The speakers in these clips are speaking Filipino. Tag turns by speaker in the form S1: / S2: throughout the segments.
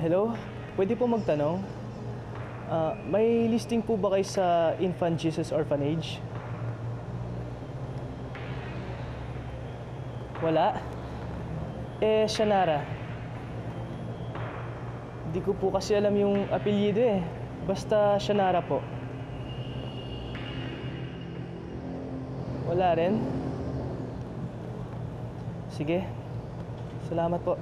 S1: Hello? Pwede po magtanong? May listing po ba kayo sa Infant Jesus Orphanage? Wala? Shanara. Hindi ko po kasi alam yung apelyido eh. Basta Shanara po. Wala rin? Sige. Salamat po.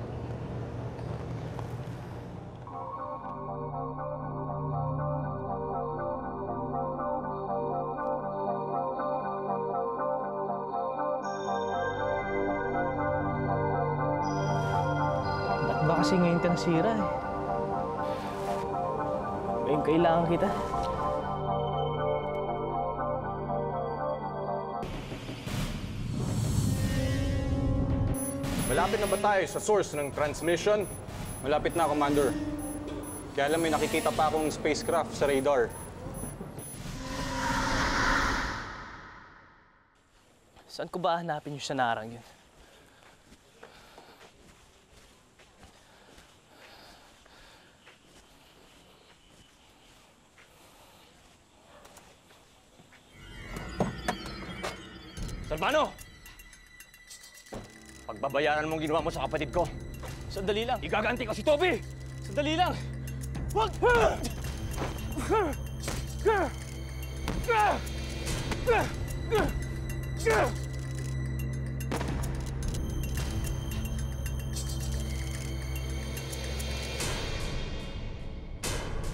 S1: Ba't ba kasi ngayon ka nasira eh? Ngayon kailangan kita.
S2: Malapit na ba tayo sa source ng transmission?
S3: Malapit na, Commander. Kaya alam, may nakikita pa akong spacecraft sa radar.
S1: Saan ko ba hanapin yung Shanarang yun?
S2: Salvano! Pagbabayaran mong ginawa mo sa kapatid ko.
S1: Sandali lang.
S2: Igaganti ko si Toby!
S1: Sandali lang.
S2: Wag!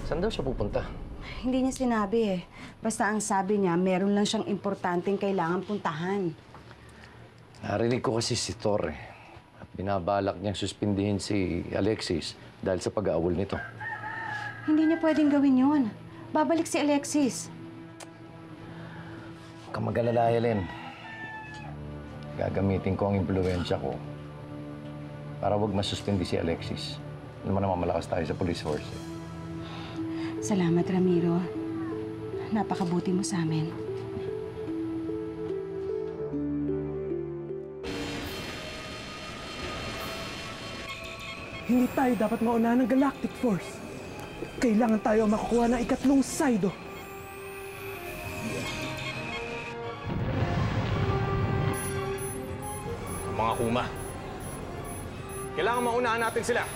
S4: Saan daw siya pupunta?
S5: Hindi niya sinabi eh. Basta ang sabi niya, meron lang siyang importanteng kailangan puntahan.
S4: Narinig ko kasi si Torre at binabalak niyang suspindihin si Alexis dahil sa pag-aawol nito.
S5: Hindi niya pwedeng gawin yun. Babalik si Alexis.
S4: Huwag kang mag-alala, Helen. Gagamitin ko ang impluwensya ko para wag masuspindi si Alexis. Alam mo naman, malakas tayo sa police force.
S5: Salamat, Ramiro. Napakabuti mo sa amin.
S6: Hindi tayo dapat maunahan ng Galactic Force. Kailangan tayo makukuha ng ikatlong Saido.
S2: Mga kuma. Kailangan maunahan natin sila.